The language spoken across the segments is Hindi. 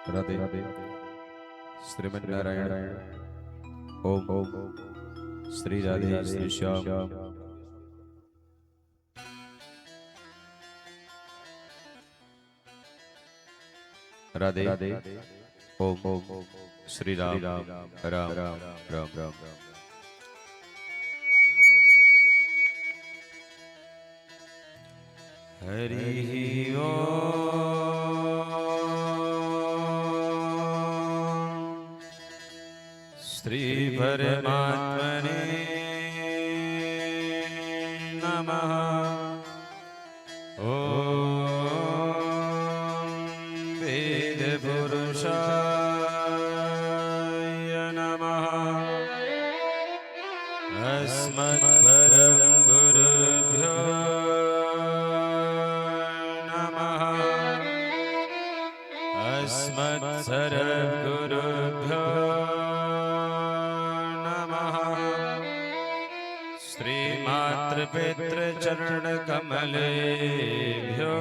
राधे राधे श्रीमन नारायण। ओम ओम श्री राधे श्री श्याम। राधे राधे ओम ओम श्री राम राम राम राम राम राम। हरि ओम श्री परमात्मने नमः। ओम वेद पुरुषाय नमः। अस्मत् परम गुरुभ्यो सर्वगुरुभ्यो नमः। श्रीमातृपितृचरणकमलेभ्यो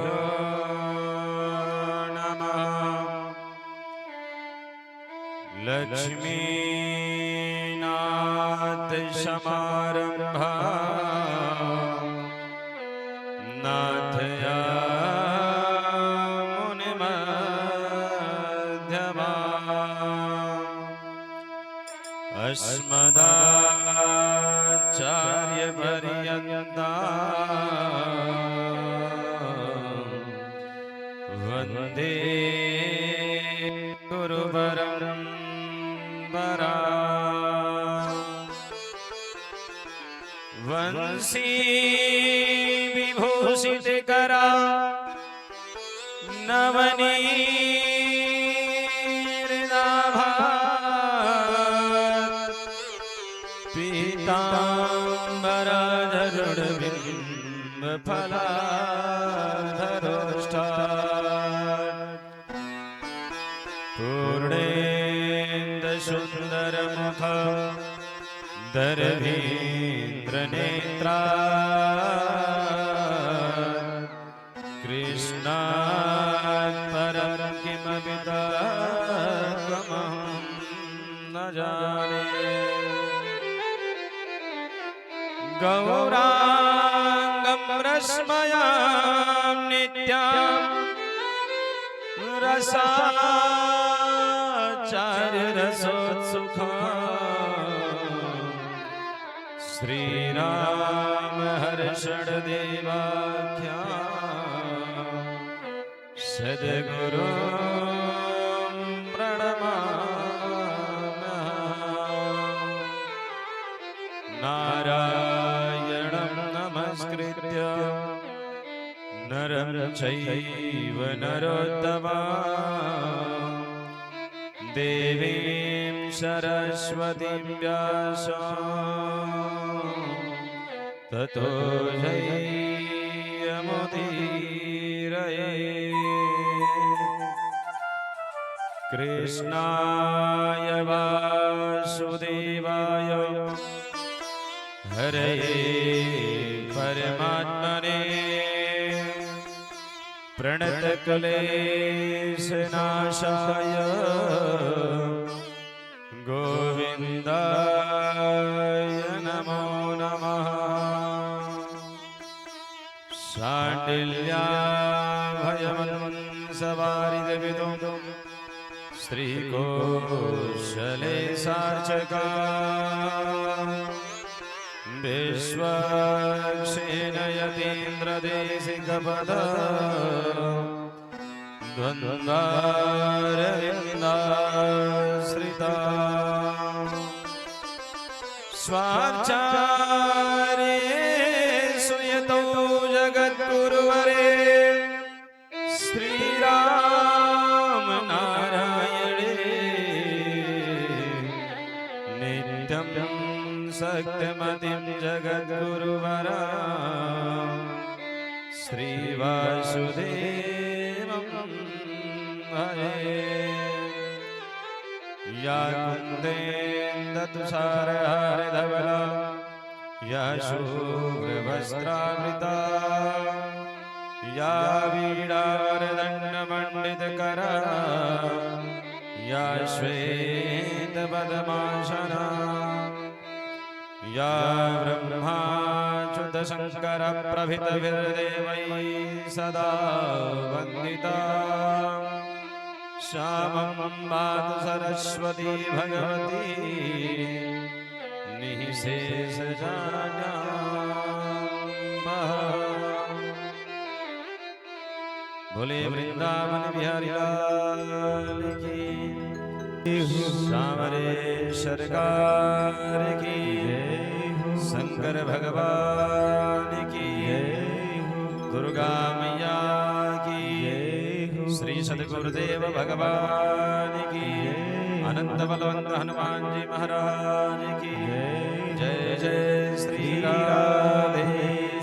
नमः। लक्ष्मीनाथसमारम्भा नाथया अस्मदाचार्यपर्यन्ता वन्दे गुरुपरम्परा। वंशी विभूषितकरा नवनीर्नाभा पीताम्बरधरुणबिम्बफलाधरोष्ठात् पूर्णेन्दुसुन्दरमुख दर्भीन्द्रनेत्रा कृष्णात् परं किमपि तत्त्वमहं न जाने। गौरांगं रश्मयां नित्यां रसाचार्यरसोत्सुखा श्रीराम हर्षणदेवाख्या सद्गुरु नरं चैव नरोत्तमं देवीं सरस्वतीं व्यासं ततो जयमुदीरये। कृष्णाय वासुदेवाय हरये परमात्मने प्रणतक्लेशनाशाय गोविन्दाय नमो नमः। शाण्डिल्याभयवंशवारिदिविदुं श्रीकोशले सार्चका विश्वक्षेणयतीन्द्रदेशिकपदा द्वन्द्वारविन्दाश्रिता स्वाचार्येषु यतो जगद्गुरुवरे श्रीरामनारायणे नित्यं सत्यमतिं जगद्गुरुवरा श्रीवासुदेवं भजे। या कुन्देन्दुसारहारधवला या शुभ्रवस्त्रावृता या वीणावरदण्डमण्डितकरा श्वेतपद्मासना या ब्रह्माच्युतशङ्करप्रभृतिभिर्देवैः सदा वन्दिता श्यामं मातु सरस्वती भगवती निःशेषजाड्याम्बः। बोले वृंदावन बिहारी लाल की, सावरे सरकार की, शंकर भगवान की, दुर्गा मैया की, श्री सद्गुरुदेव भगवान की, अनंत बलवंत हनुमान जी महाराज की जय। जय श्री राधे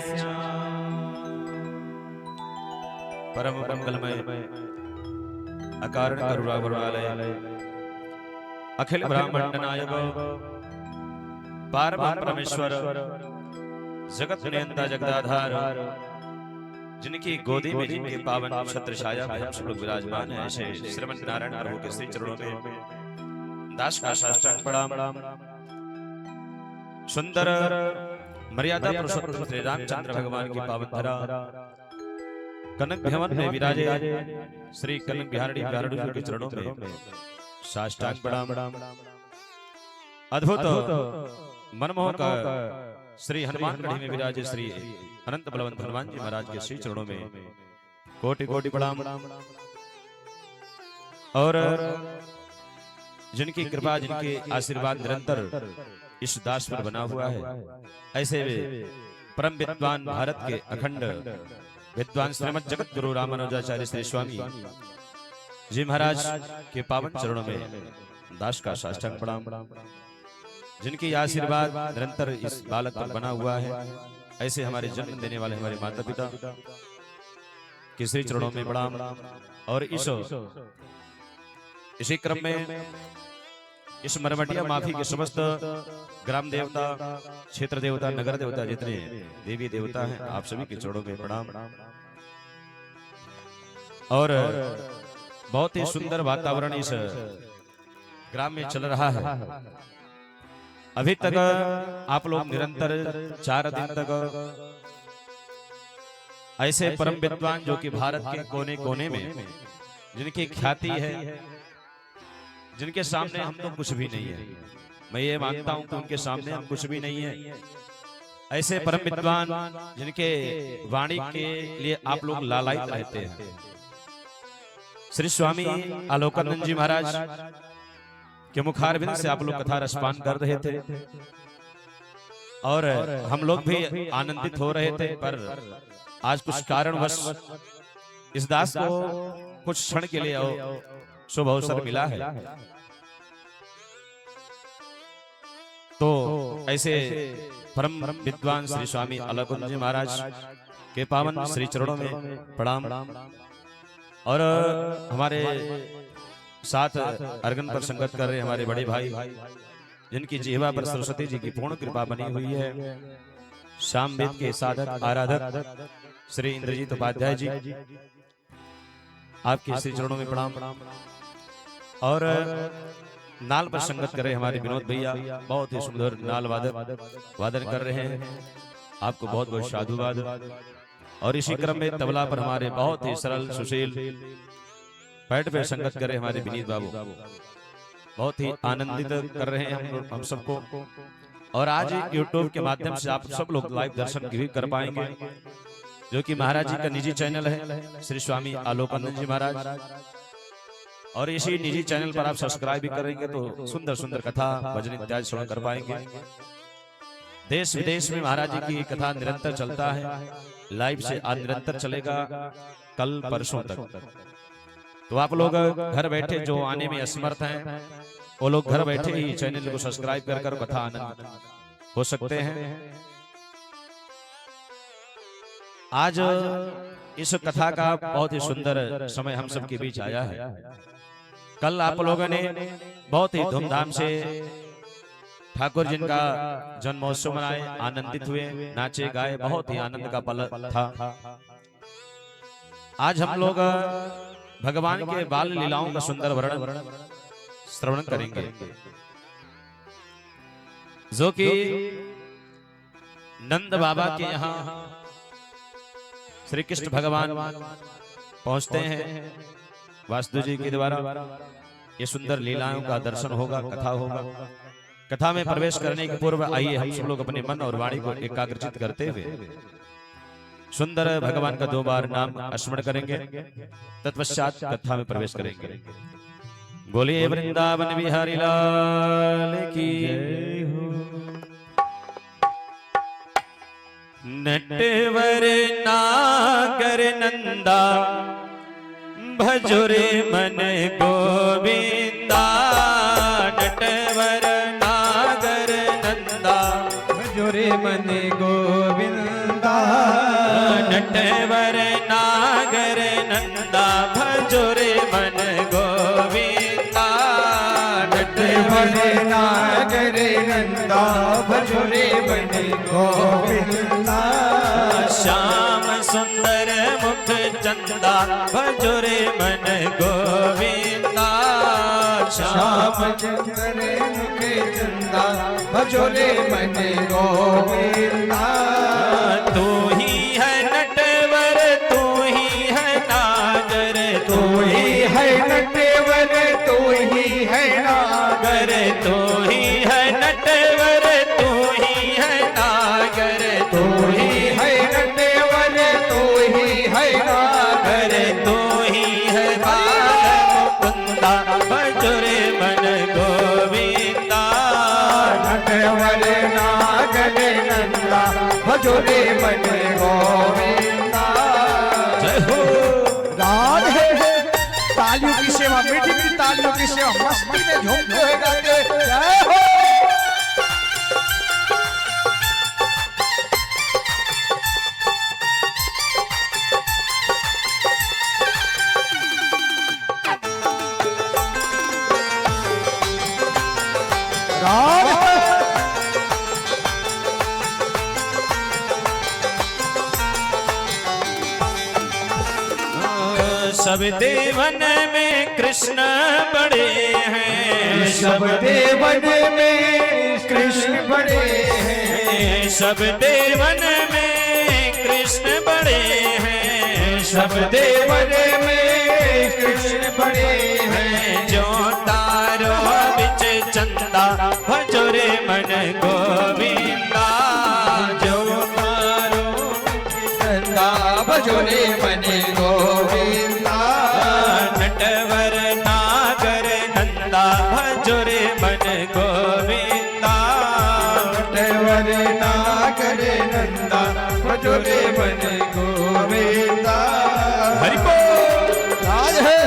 श्याम। परम मंगलमय अकारण करुणा गुणालय अखिल ब्राह्मण नायक पारब्रह्म परमेश्वर जगत नियंता जगदाधार, जिनकी गोदी में जिनके पावन छत्र छाया में हम सब लोग विराजमान हैं, ऐसे श्रीमन नारायण प्रभु के श्री चरणों में दास का साष्टांग प्रणाम। सुंदर मर्यादा पुरुषोत्तम श्री रामचंद्र भगवान की पावन धरा कनक भवन में विराजे श्री कनक बिहारी बिहारी के चरणों में साष्टांग प्रणाम। अद्भुत मनमोहक श्री हनुमान गढ़ी में विराजे श्री अनंत बलवंत हनुमान जी महाराज के श्री चरणों में कोटि कोटि प्रणाम। और जिनकी कृपा जिनके आशीर्वाद निरंतर इस दास पर बना हुआ है, ऐसे वे परम विद्वान भारत के अखंड विद्वान श्रीमद जगत गुरु रामानुजाचार्य श्री स्वामी जी महाराज के पावन चरणों में दास का साष्टांग प्रणाम। जिनकी आशीर्वाद निरंतर इस बालक पर बना हुआ है, ऐसे हमारे जन्म देने वाले हमारे माता पिता के श्री चरणों में प्रणाम। और इसी क्रम में इस मरमटिया माफी के समस्त ग्राम देवता, क्षेत्र देवता, नगर देवता, जितने देवी देवता हैं, आप सभी के चरणों में प्रणाम। और बहुत ही सुंदर वातावरण इस ग्राम में चल रहा है। अभी तक आप लोग निरंतर 4 दिन तक ऐसे परम विद्वान जो कि भारत के कोने कोने में जिनकी ख्याति है, जिनके सामने हम तो कुछ भी नहीं है, मैं ये मानता हूं कि उनके सामने हम कुछ भी नहीं है, ऐसे परम विद्वान जिनके वाणी के लिए आप लोग लालायित रहते हैं, श्री स्वामी आलोकानंद जी महाराज के मुखारविंद से आप लोग कथा रसपान कर रहे थे और हम लोग भी आनंदित हो रहे थे। पर आज कुछ कारणवश इस दास को कुछ क्षण के लिए शुभ अवसर मिला है, तो ऐसे परम विद्वान श्री स्वामी आलोकानंद जी महाराज के पावन श्री चरणों में प्रणाम। और हमारे साथ अर्गन पर संगत कर रहे हमारे बड़े भाई, जिनकी जिह्वा पर सरस्वती जी की पूर्ण कृपा बनी हुई है, शाम वेद के साधक आराधक श्री इंद्रजीत उपाध्याय जी, आपके श्री चरणों में प्रणाम। और नाल पर संगत कर रहे हमारे विनोद भैया, बहुत ही सुंदर नाल वादन कर रहे हैं, आपको बहुत बहुत साधुवाद। और इसी क्रम में तबला पर हमारे बहुत ही सरल सुशील पैड पे संगत कर रहे हमारे विनीत बाबू, बहुत ही आनंदित कर रहे हैं हम सबको। और आज यूट्यूब के माध्यम से आप सब लोग लाइव दर्शन भी कर पाएंगे, जो कि महाराज जी का निजी चैनल है श्री स्वामी आलोकानंद जी महाराज। और इसी निजी चैनल पर आप सब्सक्राइब भी करेंगे तो सुंदर सुंदर कथा भजन इत्यादि श्रवण कर पाएंगे। देश विदेश में महाराज जी की कथा निरंतर चलता है, लाइव से आज निरंतर चलेगा कल परसों तक। तो आप लोग घर बैठे जो आने में असमर्थ हैं, वो लोग घर बैठे ही चैनल को सब्सक्राइब कर कथा आनंद हो सकते हैं। आज इस कथा का बहुत ही सुंदर समय हम सबके बीच आया है। कल आप लोगों ने बहुत ही धूमधाम से ठाकुर जी का जन्मोत्सव मनाए, आनंदित हुए, नाचे गाए, बहुत ही आनंद का पल था। आज हम लोग भगवान के बाल लीलाओं का सुंदर वर्णन श्रवण करेंगे, जो कि नंद बाबा के यहाँ श्री कृष्ण भगवान पहुंचते हैं वासुदेव जी के द्वारा। ये सुंदर लीलाओं का दर्शन होगा, कथा होगा। कथा में प्रवेश करने के पूर्व आइए हम सब लोग अपने मन और वाणी को एकाग्रचित करते हुए सुंदर भगवान का 2 बार नाम स्मरण करेंगे, तत्पश्चात कथा में प्रवेश करेंगे। बोलिए वृंदावन बिहारी लाल की जय हो। नटवर नागर नंदा भजोरे मन गोविंदा। नटवर नागर नंदा भजोरे मन गोविंदा। नटवर नागर नंदा भजोरे मन गोविंदा। नटवर नागर नंदा भजोरे मन गोविंदा। श्याम सुंदर मुख चंदा भजोरे मन गोविंदा। श्याम सुंदर मुख चंदा भजोरे मन गोविंदा। तू ही है नटवर, तू ही है नागर, तू ही है नटवर, तू ही है नागर। तू ही है नटवर, तू ही है नागर, तू ही है नटवर, तू ही है नागर। तू ही है मुकुंदा भजोरे मन गोविंदा। नटवर नागर नंदा भजोरे मन गोविंदा। जय हो। राधे तालियों की सेवा, मीठी मीठी तालियों की सेवा, मस्ती में झूमते हुए गाते जय हो। सब देवन में कृष्ण बड़े हैं। सब देवन में कृष्ण बड़े हैं। सब देवन में कृष्ण बड़े हैं। सब देवन में कृष्ण बड़े हैं। जो तारो बिच चंदा भजोरे मन गोविंदा। जो तारो चंदा भजोरे मन गोविंदा। नटवर नागर नंदा भजोरे मन गोविंदा। नटवर नागर नंदा भजोरे मन गोविंदा। हरि बोल। राज है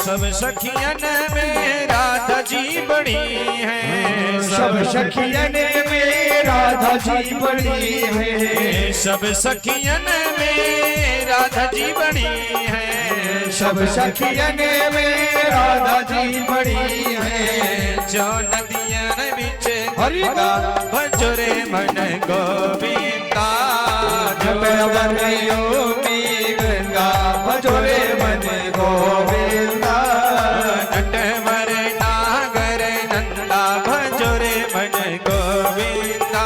सब सखियन में राधा जी बड़ी हैं। सब सखियन में राधा जी बड़ी है। सब सखियन में राधा जी बड़ी हैं। सब सखियन में राधा जी बड़ी है। जो नदियन बिच हरिदा भजोरे मन गोविंदा। नटवर योगी गंगा भजोरे मन गोविंदा। नटवर नागर नंदा भजोरे मन गोविंदा।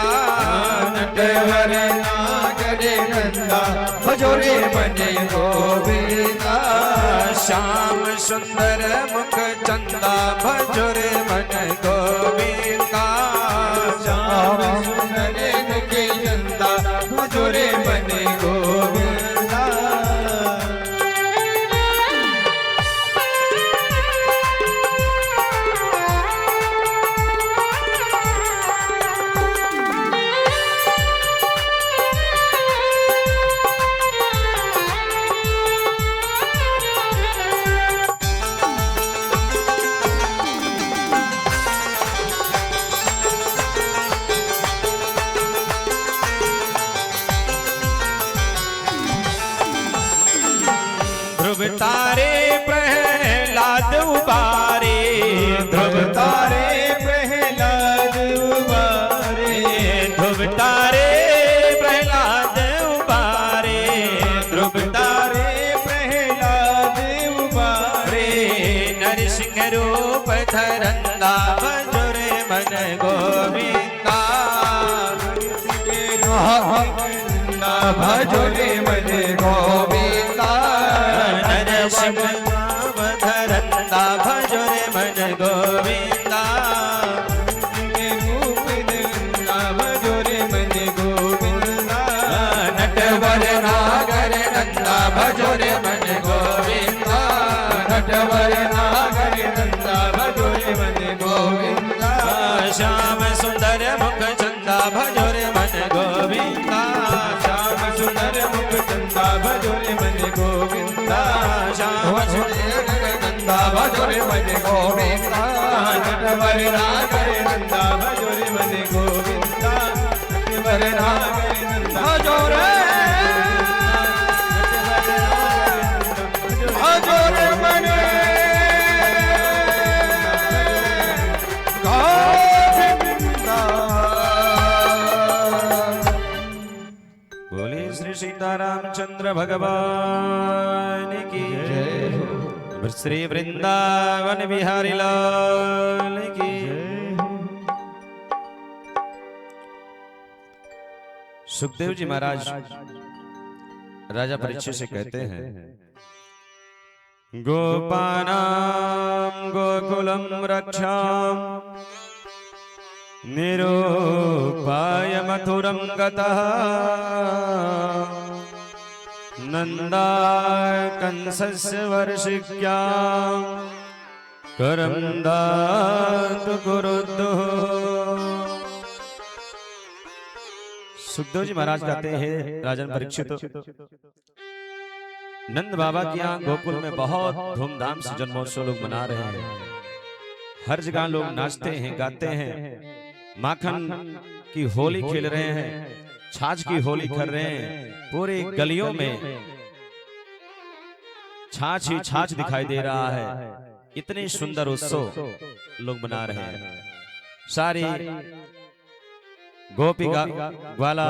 नटवर नागर नंदा भजोरे मन गोविंदा। श्याम सुंदर मुख चंदा भजोरे मन गोविंदा। श्याम सुंदर मुख चंदा भजोरे मन गोविंदा। तारे प्रहलाद उबारे, ध्रुव तारे प्रहलाद उबारे, ध्रुव तारे प्रहलाद उबारे, ध्रुव तारे प्रहलाद उबारे, नरसिंह रूप धरंदा भजोर मन गोविंदा, भजोरे मन गोविंदा, नरसिंह रूप धरंदा भजोर मन गोविंदा, भजोरे मन गोविंदा, नटवर नागर नंदा भजोरे मन गोविंदा, नटवर नागर नंदा भजोरे मन गोविंदा, श्याम सुंदर मुख चंदा भजोरे मन गोविंदा, श्याम सुंदर मुख चंदा भजोरे मन गोविंदा, श्याम सुंदर नंदा भजोरे मन गोविंदा, नटवर नागर नंदा भजोरे मन गोविंदा, नटवर नागर नंदा भजोरे भजोरे मन गोविंदा। बोले श्री सीतारामचंद्र भगवान की जय, श्री वृंदावन बिहारी लाल की जय। सुखदेव जी महाराज राजा परीक्षित से कहते हैं, गोपानां गोकुलम रक्षाम निरूपाय मथुरं गतः नंदा कंसस्य वर्षिक्यां करं दातु कुरुद्दुः। सुखदेव जी महाराज कहते हैं, राजन परीक्षित, नंद बाबा के यहाँ गोकुल में बहुत धूमधाम से जन्मोत्सव लोग मना रहे हैं। हर जगह लोग नाचते हैं, गाते हैं, माखन की होली खेल रहे हैं, छाछ की होली कर रहे हैं। पूरी गलियों में छाछ ही छाछ दिखाई दे रहा है। इतने सुंदर उत्सव लोग मना रहे हैं। सारी गोपी ग्वाला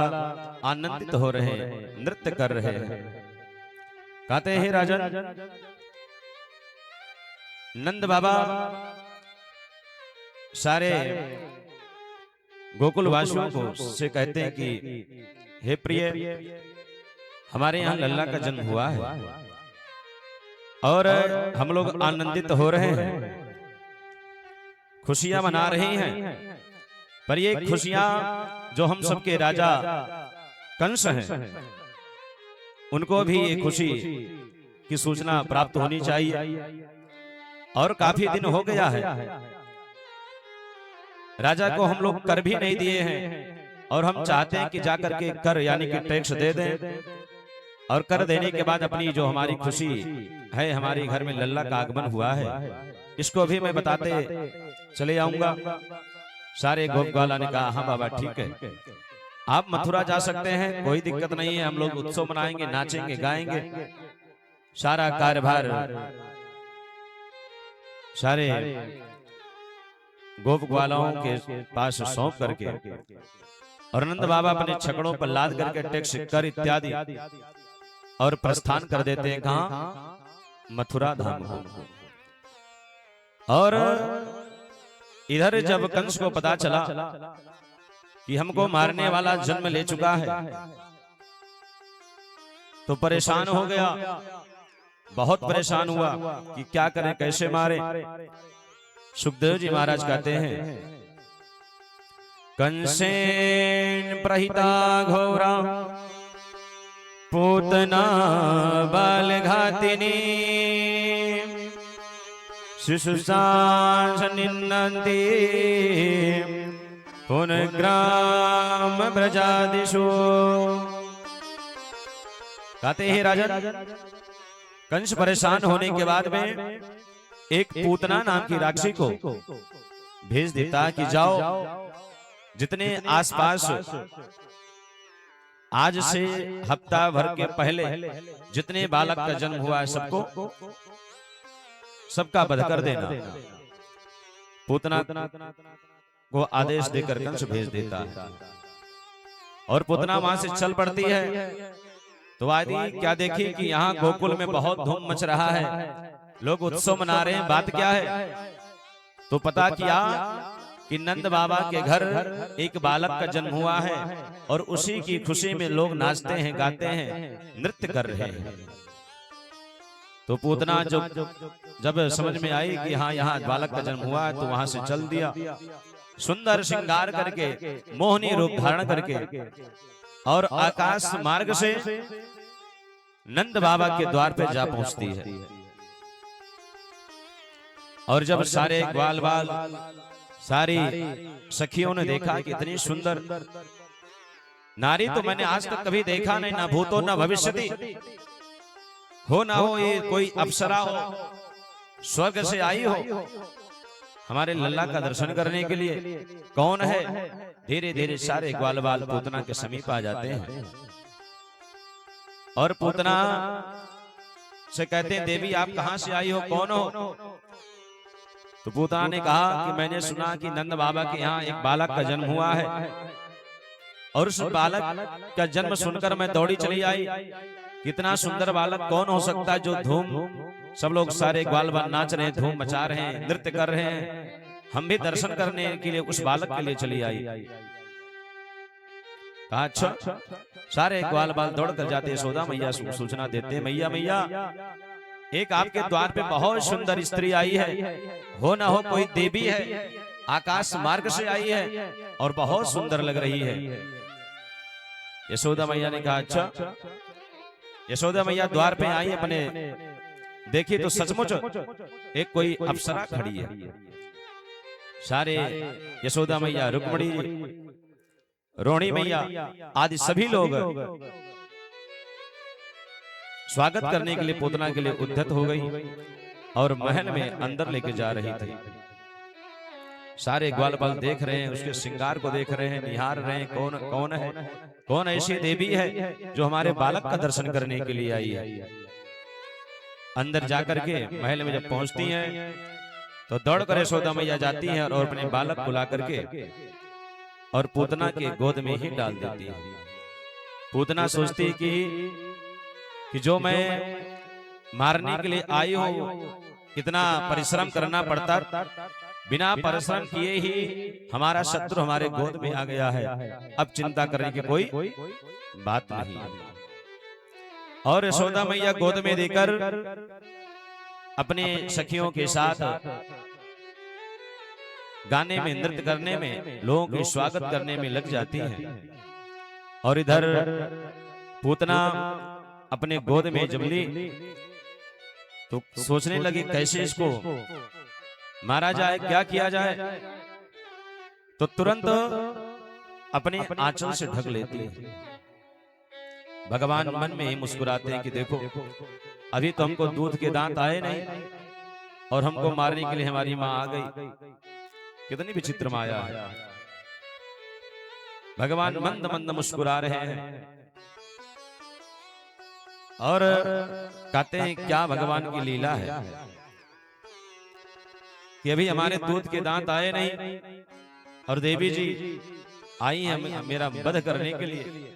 आनंदित हो रहे हैं, नृत्य कर रहे हैं। कहते हैं राजन, नंद बाबा सारे गोकुल वासियों को से कहते हैं कि हे प्रिय, हमारे यहाँ लल्ला का जन्म हुआ है और हम लोग आनंदित हो रहे हैं, खुशियां मना रहे हैं। पर ये खुशियां जो हम सबके राजा कंस हैं, उनको भी ये खुशी की सूचना प्राप्त होनी चाहिए। और काफी दिन हो गया है, राजा को हम लोग कर भी नहीं दिए हैं और हम चाहते हैं कि जाकर के कर यानी कि टैक्स दे दें। और कर देने के बाद अपनी जो हमारी खुशी है, हमारे घर में लल्ला का आगमन हुआ है, इसको भी मैं बताते चले आऊंगा। सारे गोपग्वाला ने कहा, हाँ बाबा ठीक है, आप मथुरा जा सकते हैं, कोई दिक्कत नहीं है, हम लोग उत्सव मनाएंगे, नाचेंगे, गाएंगे। सारा कार्यभार सारे गोप ग्वालाओं के पास सौंप करके और नंद बाबा अपने छकड़ों पर लाद करके टैक्स कर इत्यादि और प्रस्थान कर देते हैं। कहां? मथुरा धाम को। और इधर जब कंस को पता चला कि हमको मारने वाला जन्म ले चुका है, तो परेशान हो गया, बहुत परेशान हुआ कि क्या करें, कैसे मारे। सुखदेव जी महाराज कहते हैं, कंसेन प्रहिता घोरा पूतना बाल घातिनी शिशुसांस निन्नन्ति पुनग्राम ब्रजादिषु। कहते हैं राजन, कंस परेशान होने के बाद में एक पूतना नाम की राक्षसी को भेज देता कि जाओ जितने आसपास आज से हफ्ता भर के पहले जितने बालक का जन्म हुआ है सबका वध कर देना। पूतना को आदेश देकर कंस भेज देता है और पूतना वहां से चल पड़ती है। तो आदि क्या देखी कि यहाँ गोकुल में बहुत धूम मच रहा है, लोग उत्सव मना रहे हैं। बात क्या है? तो पता किया कि नंद बाबा के घर एक बालक का जन्म हुआ है और उसी की खुशी में लोग नाचते हैं, गाते हैं, नृत्य कर रहे हैं। तो पूतना जब समझ में आई कि हाँ यहाँ बालक का जन्म हुआ है, तो वहां से चल दिया, सुंदर श्रृंगार करके, मोहनी रूप धारण करके, और आकाश मार्ग से नंद बाबा के द्वार पे जा पहुंचती है। और जब सारे ग्वाल बाल, सारी सखियों ने देखा कि इतनी सुंदर नारी तो मैंने आज तक कभी देखा नहीं, ना भूतो ना भविष्यति हो, ना हो ये कोई अप्सरा हो, स्वर्ग से आई हो हमारे लल्ला का दर्शन करने के लिए, कौन है? धीरे धीरे सारे ग्वाल बाल पूतना के समीप आ जाते हैं और पूतना से कहते हैं, देवी आप कहां से आई हो, कौन हो? तो पूतना ने कहा कि मैंने सुना कि नंद बाबा के यहाँ एक बालक का जन्म हुआ है और उस बालक का जन्म सुनकर मैं दौड़ी चली आई। कितना सुंदर बालक कौन हो सकता है जो धूम, सब लोग सारे ग्वाल बाल नाच रहे हैं, धूम मचा रहे हैं, नृत्य कर रहे हैं, हम भी दर्शन करने के लिए उस बालक के लिए चली आई। कहा अच्छा। सारे ग्वाल बाल दौड़ कर जाते, यशोदा मैया सूचना देते, मैया मैया एक आपके द्वार पे बहुत सुंदर स्त्री आई है, हो ना हो कोई देवी है, आकाश मार्ग से आई है और बहुत सुंदर लग रही है। यशोदा मैया ने कहा अच्छा। यशोदा मैया द्वार पे आई, अपने देखी तो सचमुच एक कोई अप्सरा खड़ी है। सारे यशोदा मैया, रुक्मणी, रोहिणी मैया आदि सभी लोग स्वागत करने के लिए पूतना के लिए उद्यत हो गई और महल में अंदर लेके जा रही थी। सारे ग्वाल बाल देख रहे हैं, उसके श्रृंगार को देख रहे हैं, निहार रहे हैं, कौन कौन है, कौन ऐसी देवी है जो हमारे बालक का दर्शन करने के लिए आई है। अंदर जाकर के महल में जब पहुंचती हैं तो दौड़कर यशोदा मैया जाती हैं और अपने बालक बुला करके और पूतना के गोद में ही डाल देती है। पूतना सोचती कि जो मैं मारने के लिए आई हूं, कितना परिश्रम करना पड़ता, बिना परिश्रम किए ही हमारा शत्रु हमारे गोद में आ गया है, अब चिंता करने की कोई बात नहीं। और यशोदा मैया गोद में देकर अपने सखियों के साथ गाने में, नृत्य करने में, लोगों के स्वागत करने में लग जाती हैं। और इधर पूतना अपने गोद में जब ली तो सोचने लगी कैसे इसको मारा जाए, क्या किया जाए। तो तुरंत अपने आंचल से ढक लेती है। भगवान मन में ही मुस्कुराते हैं कि देखो अभी तो हमको दूध के दांत आए नहीं और हमको मारने के लिए हमारी मां आ गई। कितनी विचित्र माया है। भगवान मंद मंद मुस्कुरा रहे हैं और कहते हैं क्या भगवान की लीला है कि अभी हमारे दूध के दांत आए नहीं और देवी जी आई हैं मेरा वध करने के लिए।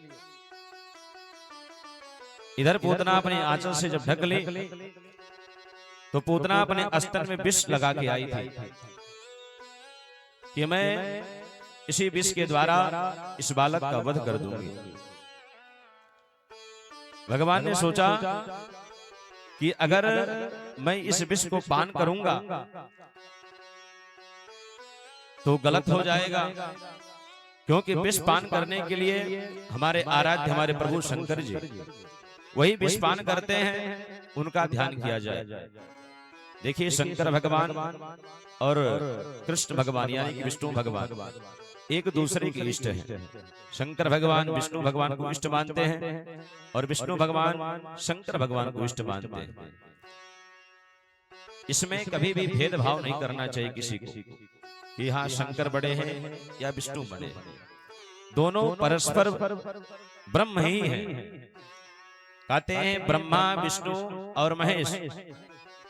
इधर पूतना अपने आंचल से जब ढक ली तो पूतना अपने अस्तर में विष लगा के आई थी कि मैं इसी विष के द्वारा इस बालक का वध कर दूंगी। भगवान ने सोचा कि अगर मैं इस विष को पान करूंगा तो गलत हो जाएगा, क्योंकि विष पान करने के लिए हमारे आराध्य हमारे प्रभु शंकर जी वही विष पान करते हैं, उनका ध्यान किया जाए। देखिए शंकर भगवान और कृष्ण भगवान यानी कि विष्णु भगवान एक दूसरे के इष्ट हैं। शंकर भगवान विष्णु भगवान को इष्ट मानते हैं और विष्णु भगवान शंकर भगवान को इष्ट मानते हैं। इसमें कभी भी भेदभाव नहीं करना चाहिए किसी को कि हाँ शंकर बड़े हैं या विष्णु बड़े हैं। दोनों परस्पर ब्रह्म ही है। कहते हैं ब्रह्मा, विष्णु और महेश,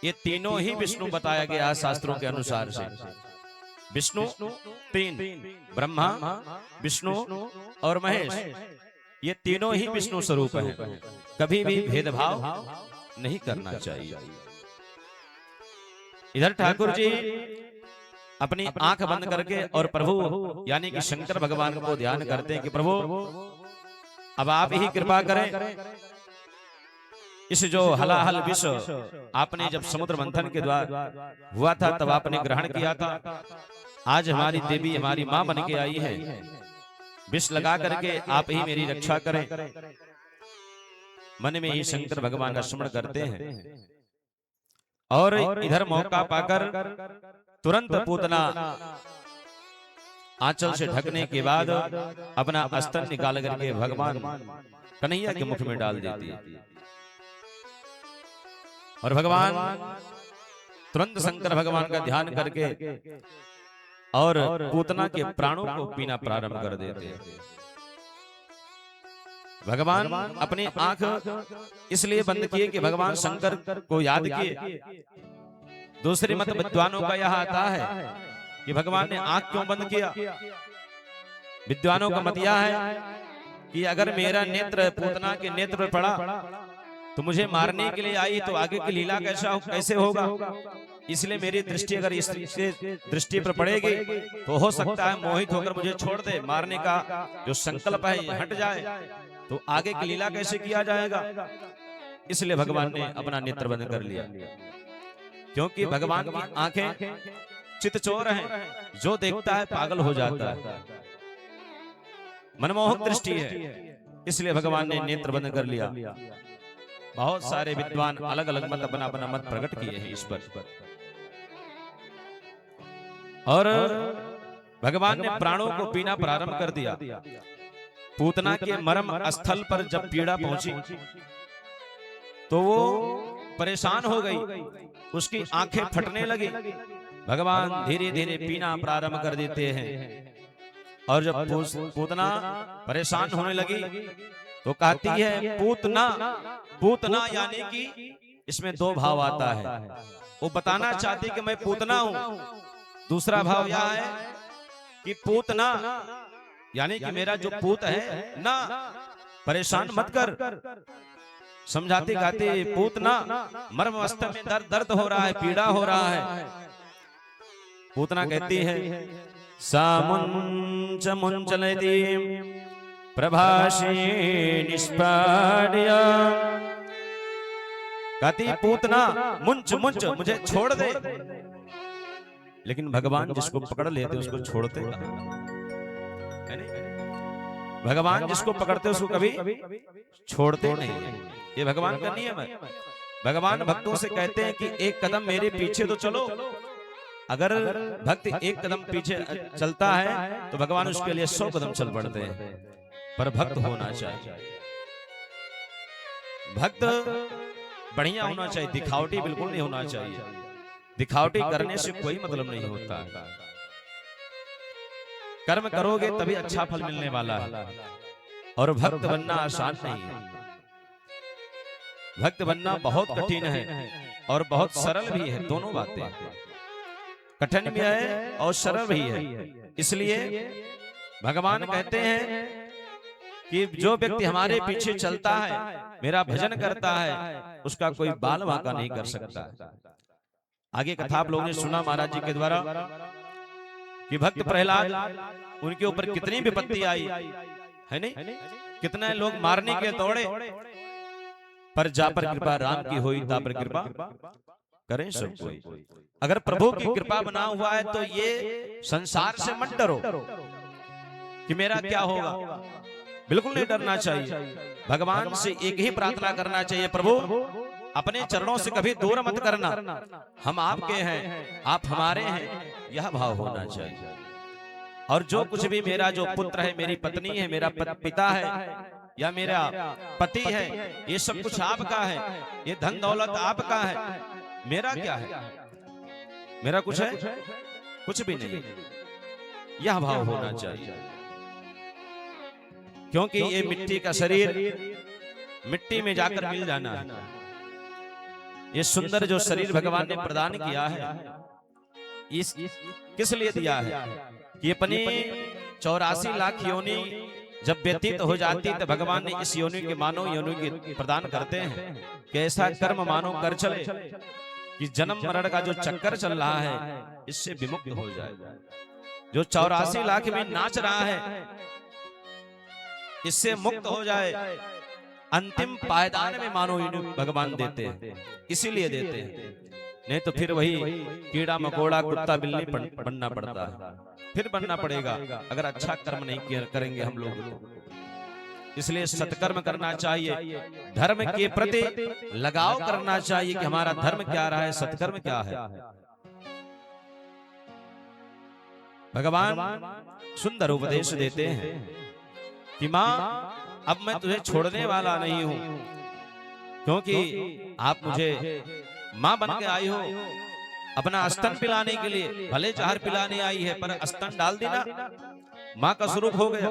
ये तीनों ही विष्णु बताया गया शास्त्रों के अनुसार से। विष्णु तीन, ब्रह्मा, विष्णु और महेश, ये तीनों ही विष्णु स्वरूप हैं। कभी भी भेदभाव नहीं करना चाहिए। इधर ठाकुर जी अपनी आंख बंद करके और प्रभु यानी कि शंकर भगवान को ध्यान करते हैं कि प्रभु अब आप ही कृपा करें। इस जो हलाहल विष आपने जब समुद्र मंथन के द्वारा हुआ था तब आपने ग्रहण किया था, आज हमारी देवी हमारी मां बन के आई है, विष लगा करके आप ही मेरी रक्षा करें। मन में ही शंकर भगवान का स्मरण करते हैं और इधर मौका पाकर तुरंत पूतना आंचल से ढकने के बाद अपना अस्त्र निकाल करके भगवान कन्हैया के मुख में डाल देती है और भगवान तुरंत शंकर भगवान का ध्यान करके और पूतना के प्राणों को पीना प्रारंभ कर देते हैं। भगवान अपनी आंख इसलिए बंद किए कि भगवान शंकर को याद किए। दूसरे मत विद्वानों का यह आता है कि भगवान ने आंख क्यों बंद किया। विद्वानों का मत यह है कि अगर मेरा नेत्र पूतना के नेत्र पर पड़ा तो मुझे मारने के लिए आई तो आगे की लीला कैसे होगा। इसलिए मेरी दृष्टि अगर इस दृष्टि पर पड़ेगी तो हो सकता है मोहित होकर मुझे छोड़ दे, मारने का जो संकल्प है हट जाए, तो आगे की लीला कैसे किया जाएगा। इसलिए भगवान ने अपना नेत्र बंद कर लिया, क्योंकि भगवान की आंखें चितचोर हैं, जो देखता है पागल हो जाता है, मनमोहक दृष्टि है। इसलिए भगवान ने नेत्र बंद कर लिया। बहुत सारे विद्वान अलग अलग मत अपना मत प्रकट किए हैं इस पर। और भगवान ने प्राणों को पीना प्रारंभ कर दिया। पूतना के मर्म स्थल पर जब पीड़ा पहुंची तो वो परेशान हो गई, उसकी आंखें फटने लगी। भगवान धीरे धीरे पीना प्रारंभ कर देते हैं और जब पूतना परेशान होने लगी तो कहती है पूतना। पूतना यानी कि इसमें दो भाव आता है। वो बताना चाहती कि मैं पूतना हूं। दूसरा भाव यह है कि पूतना यानी कि मेरा जो पूत है ना, परेशान मत कर। समझाते कहते पूतना मर्म अवस्था में दर्द हो रहा है, पीड़ा हो रहा है। पूतना कहती है सामुंच मुंचलती प्रभाषी निष्पाड्य। कहती पूतना मुंच मुंच मुझे छोड़ दे, लेकिन भगवान जिसको पकड़ लेते उसको छोड़ते है नहीं। भगवान जिसको पकड़ते उसको कभी छोड़ते नहीं। ये भगवान का नियम है। भगवान भक्तों से कहते हैं कि एक कदम मेरे पीछे तो चलो। अगर भक्त एक कदम पीछे चलता है तो भगवान उसके लिए 100 कदम चल पड़ते हैं। पर भक्त होना चाहिए, भक्त बढ़िया होना चाहिए, दिखावटी बिल्कुल नहीं होना चाहिए। दिखावटी करने से कोई मतलब नहीं होता। कर्म करोगे तभी अच्छा फल मिलने वाला है। और भक्त बनना आसान नहीं है। भक्त बनना बहुत कठिन है और बहुत सरल भी है। दोनों बातें कठिन भी है और सरल भी है। इसलिए भगवान कहते हैं कि जो व्यक्ति हमारे पीछे चलता है, मेरा भजन करता है, उसका कोई बाल वांका नहीं कर सकता। आगे कथा आप लोगों ने सुना महाराज जी के द्वारा कि भक्त प्रहलाद, उनके ऊपर कितनी विपत्ति आई है नहीं। कितने लोग मारने के दौड़े, पर जा पर कृपा राम की हुई ता पर कृपा करें सब कोई। अगर प्रभु की कृपा बना हुआ है तो ये संसार से मत डरो कि मेरा क्या होगा। बिल्कुल नहीं डरना चाहिए। भगवान से एक ही प्रार्थना करना चाहिए, प्रभु अपने चरणों से कभी दूर मत करना। हम आपके हैं, आप हमारे हैं, यह भाव होना चाहिए। और जो कुछ भी मेरा जो पुत्र है, मेरी पत्नी है, मेरा पिता है या मेरा पति है, ये सब कुछ आपका है। ये धन दौलत आपका है। मेरा क्या है? मेरा कुछ है? कुछ भी नहीं। यह भाव होना चाहिए। क्योंकि ये मिट्टी का शरीर मिट्टी में जाकर मिल जाना है। ये सुंदर जो शरीर भगवान ने प्रदान किया है, इस किस लिए दिया है कि अपनी 84 लाख योनि जब व्यतीत हो जाती तो भगवान ने इस योनि के मानव योनि के प्रदान करते हैं कि ऐसा कर्म मानो कर चले कि जन्म मरण का जो चक्कर चल रहा है इससे विमुक्त हो जाए। जो 84 लाख में नाच रहा है इससे मुक्त हो जाए। अंतिम पायदान में मानो भगवान देते हैं, इसीलिए देते हैं, नहीं तो फिर वही कीड़ा मकोड़ा कुत्ता बिल्ली बनना पड़ता है, फिर बनना पड़ेगा अगर अच्छा कर्म नहीं करेंगे हम लोग तो। इसलिए सत्कर्म करना चाहिए, धर्म के प्रति लगाव करना चाहिए कि हमारा धर्म क्या रहा है, सत्कर्म क्या है। भगवान सुंदर उपदेश देते हैं कि मां अब मैं तुझे छोड़ने वाला नहीं हूं, क्योंकि आप मुझे मां बन के आई हो अपना स्तन पिलाने के लिए। भले जहर पिलाने आई है पर स्तन डाल दी ना, मां का स्वरूप हो गया।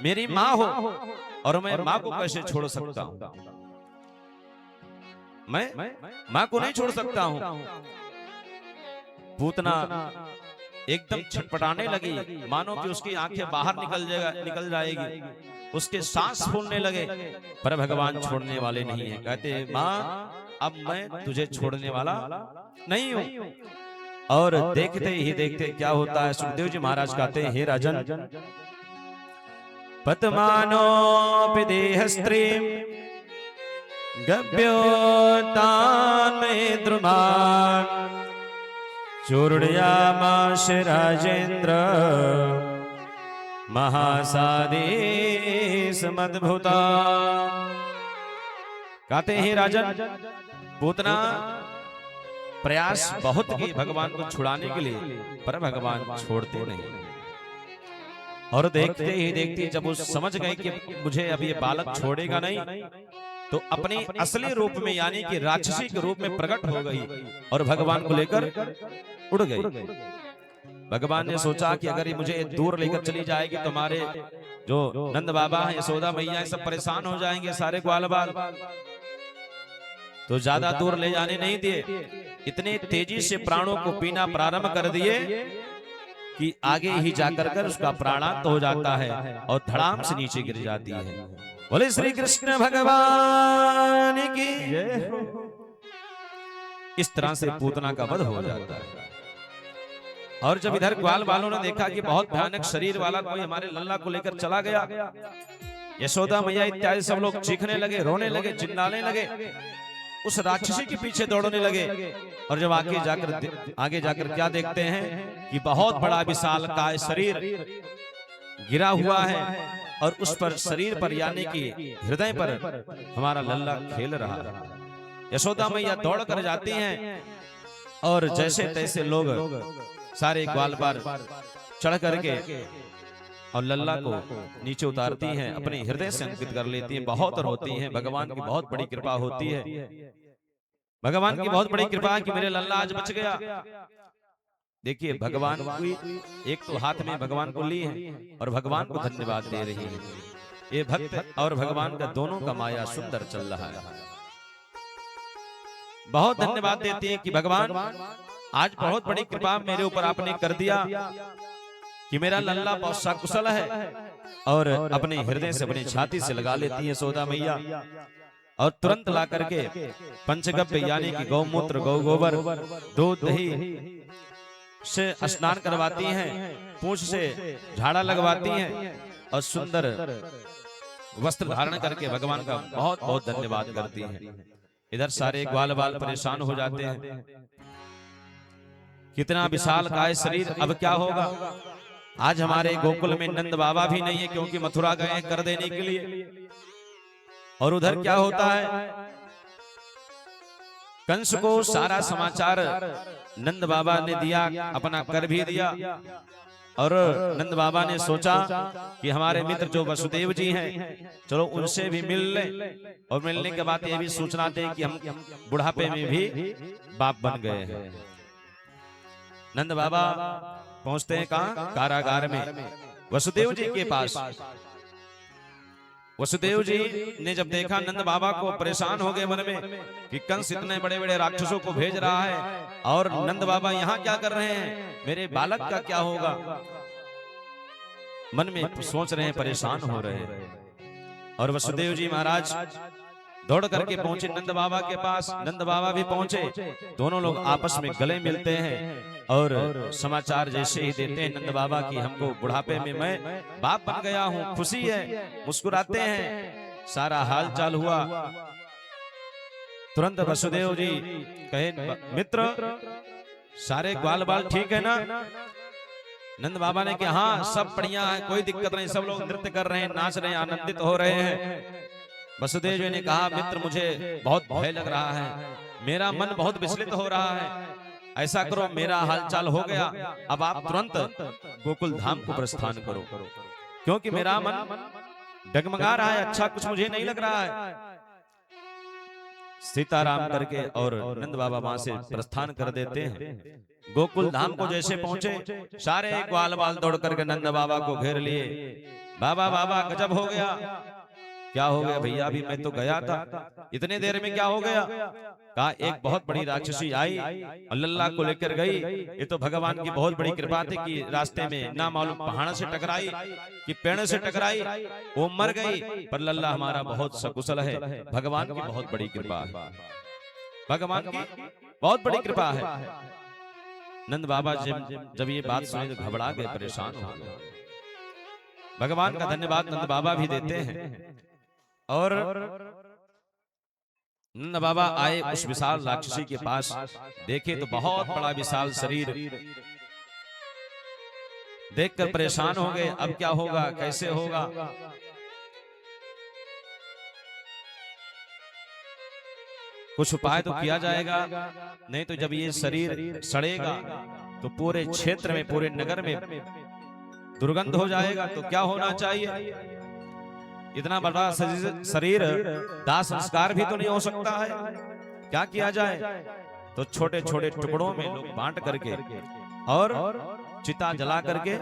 मेरी मां हो और मैं मां को कैसे छोड़ सकता हूं? मैं मां को नहीं छोड़ सकता हूं। पूतना एकदम छटपटाने लगी, मानो कि उसकी आंखें बाहर निकल जाएगी, उसके सांस फूलने लगे, पर भगवान छोड़ने वाले नहीं है। कहते मां अब मैं तुझे छोड़ने वाला नहीं हूं। और देखते ही देखते क्या होता है, सुखदेव जी महाराज कहते हैं, हे राजन, पतमानो विदेह स्त्री गभ्योतान में द्रुमान चूर्णयामाश राजेंद्र महासादेश मद्भुता। कहते हैं राजन, पूतना प्रयास बहुत की भगवान को छुड़ाने के लिए, पर भगवान छोड़ते नहीं। और देखते ही देखते जब वो समझ गए कि मुझे अब ये बालक छोड़ेगा नहीं, तो अपने असली रूप में यानी कि राक्षसी के रूप में प्रकट हो गई और भगवान को लेकर उड़ गई। भगवान ने सोचा कि अगर ये मुझे दूर लेकर चली जाएगी तो हमारे जो नंद बाबा हैं, यशोदा मैया, सब परेशान हो जाएंगे, सारे ग्वाल बाल, तो ज्यादा दूर ले जाने नहीं दिए। इतने तेजी से प्राणों को पीना प्रारंभ कर दिए कि आगे ही जाकर कर उसका प्राणांत हो जाता है और धड़ाम से नीचे गिर जाती है। बोले श्री कृष्ण भगवान की जय। इस तरह से पूतना का वध हो जाता है। और जब इधर ग्वाल बालों ने देखा कि बहुत भयानक शरीर वाला कोई हमारे लल्ला को लेकर चला गया, यशोदा मैया इत्यादि सब लोग चीखने लगे, रोने लगे, चिल्लाने लगे, उस राक्षसी के पीछे दौड़ने लगे। और जब आगे जाकर क्या देखते हैं कि बहुत बड़ा विशाल काय शरीर गिरा हुआ है और उस पर शरीर पर यानी कि हृदय पर हमारा लल्ला खेल रहा है। यशोदा मैया दौड़ कर जाती हैं और जैसे तैसे लोग सारे ग्वाल बार चढ़ करके और लल्ला को नीचे उतारती हैं, अपने हृदय से अंकित कर लेती हैं, बहुत रोती हैं। भगवान की बहुत बड़ी कृपा होती है, भगवान की बहुत बड़ी कृपा है कि मेरे लल्ला आज बच गया। देखिए भगवान की एक तो हाथ में भगवान को ली है और भगवान को धन्यवाद दे रही है। ये भक्त और भगवान का दोनों का माया सुंदर चल रहा है। बहुत धन्यवाद देती है कि भगवान आज बहुत बड़ी कृपा मेरे ऊपर आपने कर दिया कि मेरा लल्ला बहुत सकुशल है। और अपने हृदय से अपनी छाती से लगा लेती है यशोदा मैया और तुरंत ला करके पंचगव्य यानी कि गौमूत्र, गौ गोबर, दूध, दही से स्नान करवाती हैं, पूंछ से झाड़ा लगवाती हैं और सुंदर वस्त्र धारण करके भगवान का बहुत बहुत धन्यवाद करती हैं। इधर सारे ग्वाल बाल परेशान हो जाते हैं, कितना विशाल काय शरीर, अब क्या होगा। आज हमारे गोकुल में नंद बाबा भी नहीं है क्योंकि मथुरा गए कर देने के लिए। और उधर क्या होता है, कंस को सारा समाचार नंद बाबा ने दिया, अपना कर भी दिया। और नंद बाबा ने सोचा कि हमारे मित्र जो वसुदेव जी हैं, चलो उनसे भी मिल लें। और मिलने के बाद ये भी सूचना दें कि हम बुढ़ापे में भी बाप बन गए हैं। नंद बाबा पहुंचते हैं कहां, कारागार में वसुदेव जी के पास। वसुदेव जी ने जब देखा नंद बाबा को, परेशान हो गए मन में कि कंस इतने बड़े बड़े राक्षसों को भेज रहा है और नंद बाबा यहाँ क्या कर रहे हैं, मेरे बालक का क्या होगा। मन में सोच रहे हैं, परेशान हो रहे हैं। और वसुदेव जी महाराज दौड़ करके पहुंचे नंद बाबा के पास। नंद बाबा भी पहुंचे, दोनों लोग आपस में गले मिलते हैं और समाचार जैसे ही देते हैं नंद बाबा की, हमको बुढ़ापे में मैं बाप बन गया हूं, खुशी है, मुस्कुराते हैं, सारा हाल चाल हुआ। तुरंत वसुदेव जी कहे, मित्र सारे ग्वाल बाल ठीक है ना। नंद बाबा ने कहा हाँ सब बढ़िया है, कोई दिक्कत नहीं, सब लोग नृत्य कर रहे हैं, नाच रहे हैं, आनंदित हो रहे हैं। वसुदेव जी ने कहा, मित्र मुझे बहुत भय लग रहा है, मेरा मन बहुत विचलित हो रहा है, ऐसा करो मेरा हालचाल हो गया, अब आप तुरंत गोकुल धाम को प्रस्थान करो, क्योंकि मेरा मन डगमगा रहा है, अच्छा कुछ मुझे नहीं लग रहा है। सीताराम करके और नंद बाबा वहां से प्रस्थान कर देते हैं। गोकुल धाम को जैसे पहुंचे, सारे ग्वाल बाल दौड़ करके नंद बाबा को घेर लिए। बाबा बाबा गजब हो गया, क्या हो गया भैया, अभी मैं तो गया था, इतने देर में क्या हो गया। कहा एक बहुत बड़ी राक्षसी आई और लल्ला को लेकर गई, ये तो भगवान की बहुत बड़ी कृपा थी कि रास्ते में ना मालूम पहाड़ से टकराई कि पेड़ से टकराई, वो मर गई, पर लल्ला हमारा बहुत सकुशल है, भगवान की बहुत बड़ी कृपा है, भगवान की बहुत बड़ी कृपा है। नंद बाबा जब ये बात सुनी तो घबरा गए, परेशान हो गए। भगवान का धन्यवाद नंद बाबा भी देते हैं। और नंद बाबा आए उस विशाल राक्षसी के पास, देखे तो बहुत बड़ा विशाल शरीर, देखकर परेशान हो गए, अब क्या होगा, कैसे होगा। कुछ उपाय तो किया जाएगा, नहीं तो जब ये शरीर सड़ेगा तो पूरे क्षेत्र में, पूरे नगर में दुर्गंध हो जाएगा, तो क्या होना चाहिए। इतना बड़ा शरीर दाह संस्कार भी तो नहीं हो सकता है, क्या किया जाए। तो छोटे छोटे टुकड़ों में लोग बांट करके और चिता जला करके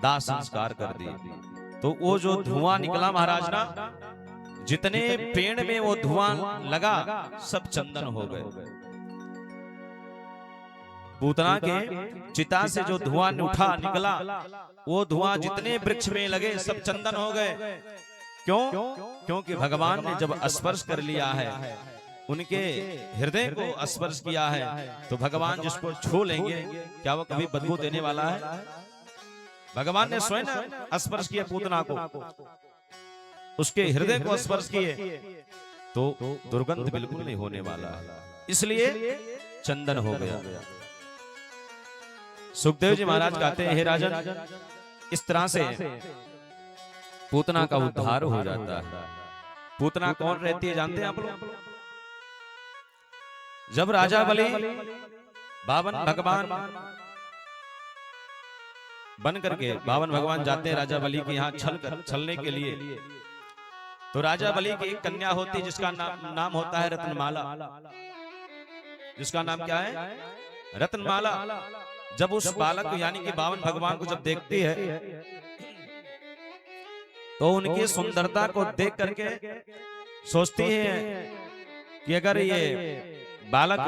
दाह संस्कार कर दिए। तो वो जो धुआं निकला महाराज ना, जितने पेड़ में वो धुआं लगा सब चंदन हो गए। पूतना के चिता से जो धुआं उठा निकला, वो धुआं जितने वृक्ष में लगे सब चंदन हो गए। क्यों? क्योंकि भगवान ने जब स्पर्श कर लिया है, उनके हृदय को स्पर्श किया है, तो भगवान जिसको छू लेंगे क्या वो कभी बदबू देने वाला है। भगवान ने स्वयं स्पर्श किया पूतना को, उसके हृदय को स्पर्श किए, तो दुर्गंध बिल्कुल नहीं होने वाला है, इसलिए चंदन हो गया। सुखदेव जी महाराज कहते हैं, हे राजन, इस तरह से पूतना का उद्धार हो जाता है। पूतना कौन रहती है जानते हैं आप लोग? जब राजा बलि बावन भगवान बन करके, बावन भगवान जाते हैं राजा बलि के यहाँ छलने के लिए, तो राजा बलि की एक कन्या होती है जिसका नाम होता है रत्नमाला। जिसका नाम क्या है? रत्नमाला। जब उस बालक को यानी कि बावन भगवान को जब देखती है, तो उनकी सुंदरता को देख करके सोचती है कि अगर ये बालक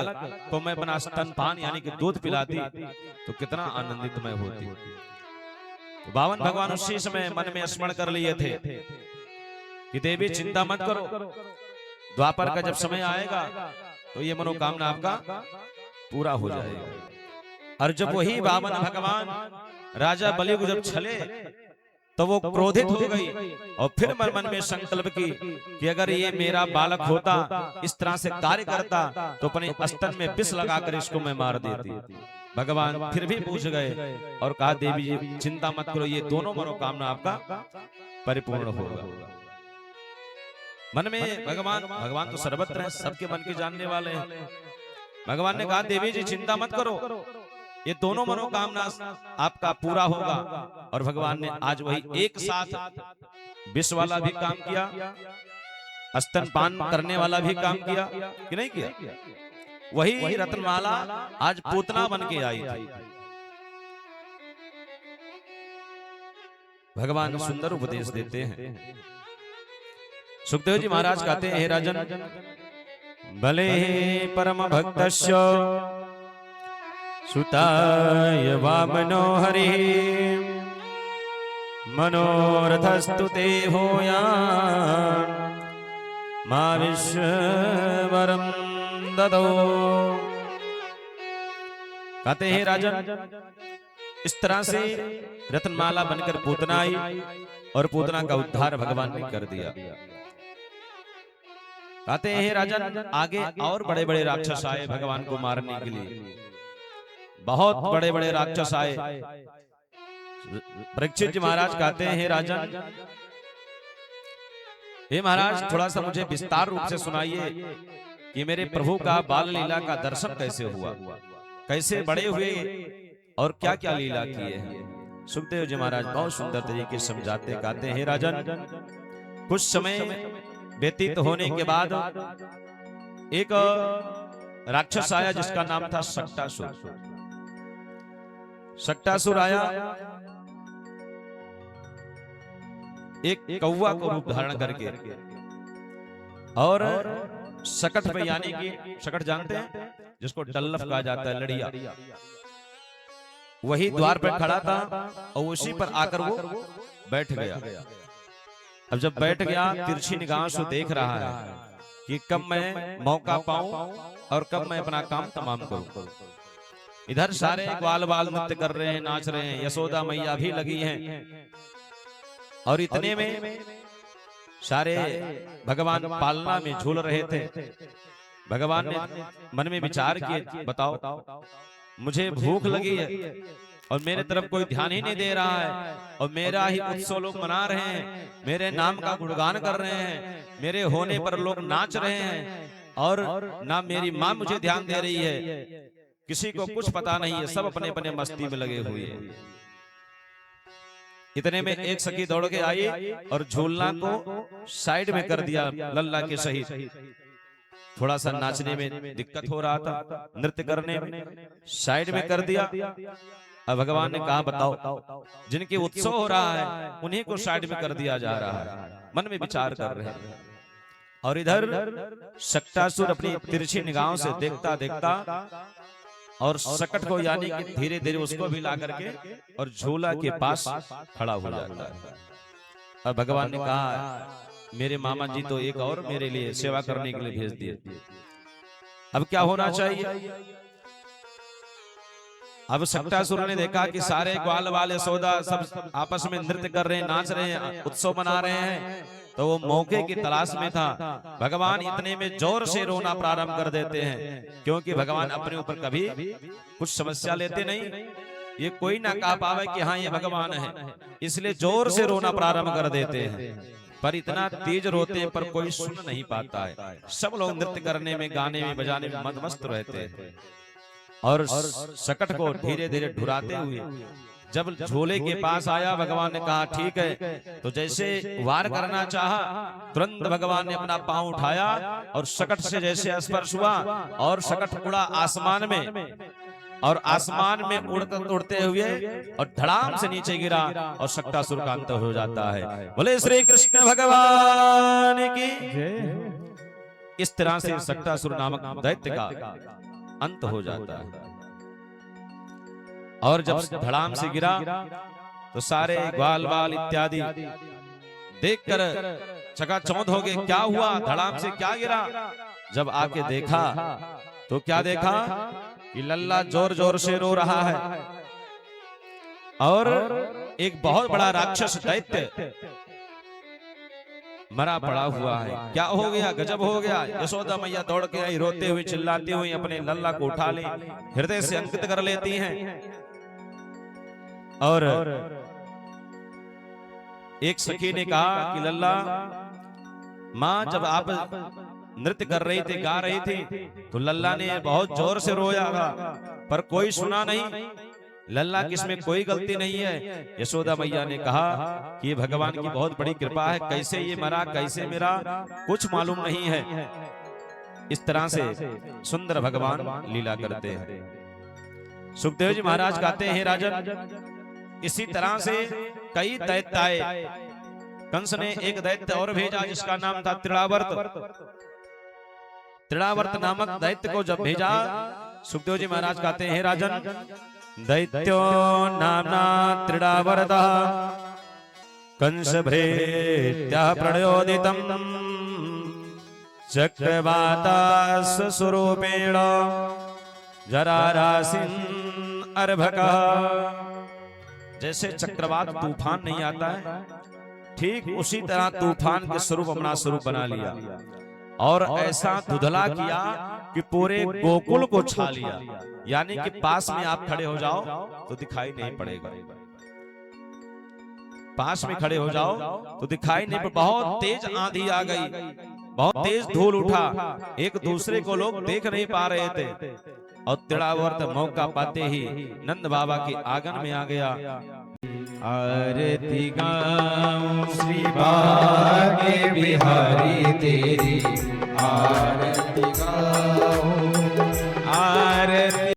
को मैं अपना स्तनपान यानी कि दूध पिलाती तो कितना आनंदित मैं होती। तो बावन भगवान उसी समय मन में स्मरण कर लिए थे कि देवी चिंता मत करो, द्वापर का जब समय आएगा तो ये मनोकामना आपका पूरा हो जाएगा। और जब वही बावन भगवान राजा बलि को जब छले, तो वो क्रोधित हो गई और फिर मन में संकल्प की कि अगर ये मेरा बालक होता, इस तरह से कार्य करता, तो अपने स्तन में विष लगाकर इसको मैं मार देती। भगवान फिर भी पूछ गए और कहा, देवी जी चिंता मत करो, ये दोनों मनोकामना आपका परिपूर्ण होगा। मन में भगवान तो सर्वत्र है, सबके मन के जानने वाले हैं। भगवान ने कहा, देवी जी चिंता मत करो, ये दोनों मनोकामना आपका पूरा होगा। और भगवान ने आज वही एक साथ विष वाला भी काम किया, स्तनपान करने वाला भी काम किया कि नहीं किया। वही रत्नमाला आज पूतना बन के आई थी। भगवान सुंदर उपदेश देते हैं। सुखदेव जी महाराज कहते हैं, हे राजन, भले परम भक्तस्य सुताय वामनो हरि मनोरथस्तु ते भूयान् मा विश्ववरं ददो। कहते हैं राजन, इस तरह से रत्नमाला बनकर पूतना आई और पूतना का उद्धार भगवान ने कर दिया। कहते हैं राजन, आगे और बड़े बड़े राक्षस आए भगवान को मारने के लिए, बहुत बड़े बड़े राक्षस आए। परीक्षित जी महाराज कहते हैं, हे राजन, हे महाराज, थोड़ा सा मुझे विस्तार रूप से सुनाइए कि मेरे प्रभु का बाल लीला का दर्शन कैसे हुआ, कैसे बड़े हुए और क्या क्या लीला किए हैं। सुखदेव जी महाराज बहुत सुंदर तरीके से समझाते, कहते हैं, हे राजन, कुछ समय व्यतीत होने के बाद एक राक्षस आया जिसका नाम था शक्टासुर। शक्टासुर आया, एक कौवा को रूप धारण करके, और शकट पे, यानी कि शकट जानते हैं जिसको डल्लफ कहा जाता है, लड़िया, वही द्वार पर खड़ा था और उसी पर आकर वो बैठ गया। अब जब बैठ गया, तिरछी निगाह से देख रहा है कि कब मैं मौका पाऊं और कब मैं अपना काम तमाम करूं। इधर सारे ग्वाल बाल नृत्य कर रहे हैं, नाच रहे हैं, यशोदा मैया भी लगी हैं, और इतने में सारे भगवान पालना में झूल रहे थे। भगवान ने मन में विचार किए, बताओ मुझे भूख लगी है और मेरे तरफ कोई ध्यान ही नहीं दे रहा है, और मेरा ही उत्सव लोग मना रहे हैं, मेरे नाम का गुणगान कर रहे हैं, मेरे होने पर लोग नाच रहे हैं, और ना मेरी माँ मुझे ध्यान दे रही है, किसी को कुछ पता नहीं है, सब अपने अपने मस्ती में लगे हुए हैं। इतने में एक सखी दौड़ के आई और झूलना को साइड में कर दिया लल्ला के सहित। थोड़ा सा नाचने में दिक्कत हो रहा था, नृत्य करने में साइड में कर दिया। अब भगवान ने कहा, बताओ, जिनके उत्सव हो रहा है उन्हीं को साइड में कर दिया जा रहा है। मन में विचार कर रहे हैं, और इधर शक्टासुर अपनी तिरछी निगाहों से देखता देखता और शकट को, यानी कि धीरे धीरे उसको भी ला करके और झूला के पास खड़ा हो जाता है। अब भगवान ने कहा, मेरे मामा जी तो एक और मेरे लिए सेवा करने के लिए भेज दिए, अब क्या होना चाहिए। अब शक्टासुर ने देखा कि सारे ग्वाल वाले सौदा सब आपस में नृत्य कर रहे हैं, नाच रहे हैं, उत्सव मना रहे हैं, तो वो मौके की तलाश में था। भगवान इतने में जोर से रोना प्रारंभ कर देते हैं, क्योंकि भगवान अपने ऊपर कभी कुछ समस्या लेते नहीं, ये कोई ना कह पावे कि हाँ ये भगवान है, इसलिए जोर से रोना प्रारंभ कर देते हैं। पर इतना तेज रोते हैं पर कोई सुन नहीं पाता है। सब लोग नृत्य करने में, गाने में, बजाने में मदमस्त रहते हैं, और शकट को धीरे धीरे ढुराते हुए जब झोले के पास आया, भगवान ने कहा, ठीक है। तो जैसे वार करना चाहा, तुरंत भगवान ने अपना पांव उठाया और शकट से जैसे स्पर्श हुआ और शकट उड़ा आसमान में, और आसमान में उड़ते हुए और धड़ाम से नीचे गिरा और शक्टासुर का अंत हो जाता है। बोले श्री कृष्ण भगवान की। इस तरह से शक्टासुर नामक दैत्य का अंत हो जाता है। और जब धड़ाम से गिरा तो सारे ग्वाल बाल इत्यादि देखकर चकाचौंध हो गए, क्या हुआ, धड़ाम से क्या गिरा। जब आके देखा तो क्या देखा कि लल्ला जोर जोर से रो रहा है, और एक बहुत बड़ा राक्षस दैत्य मरा पड़ा हुआ है। क्या हो गया, गजब हो गया। यशोदा मैया दौड़ के आई, रोते हुए चिल्लाती हुई अपने लल्ला को उठा ले, हृदय से अंकित कर लेती हैं। और एक सखी ने कहा कि लल्ला, माँ जब आप नृत्य कर रही थी, गा रही थी, तो लल्ला ने बहुत जोर से रोया था, पर कोई सुना नहीं। लल्ला की इसमें कोई गलती नहीं है। यशोदा मैया ने कहा कि ये भगवान की बहुत बड़ी कृपा है, कैसे ये मरा, कैसे मेरा, कुछ मालूम नहीं है। इस तरह से सुंदर भगवान लीला करते हैं। सुखदेव जी महाराज कहते हैं, राजन, इसी तरह से कई दैत्य आए कंस ने एक दैत्य और भेजा जिसका नाम था त्रिणावर्त। त्रिणावर्त नामक दैत्य को जब भेजा, सुखदेव जी महाराज कहते हैं, राजन दैत्यो नामना त्रिणावर्तः कंस भ्रेत्या प्रणयोदितम् चक्रवातास स्वरूपेण जरारासिन अर्भकः। जैसे चक्रवात तूफान नहीं आता है, ठीक उसी तरह तूफान के स्वरूप अपना स्वरूप बना लिया और ऐसा धुधला किया कि पूरे गोकुल को छा लिया। यानी कि पास में आप खड़े हो जाओ तो दिखाई नहीं पड़ेगा, पास में खड़े हो जाओ तो दिखाई नहीं पड़ेगा। बहुत तेज आंधी आ गई, बहुत तेज धूल उठा, एक दूसरे को लोग देख नहीं पा रहे थे। और त्रिणावर्त मौका पाते ही नंद बाबा के आंगन में आ गया। आरती गाऊं श्री भाग्य बिहारी तेरी, आरती गाऊं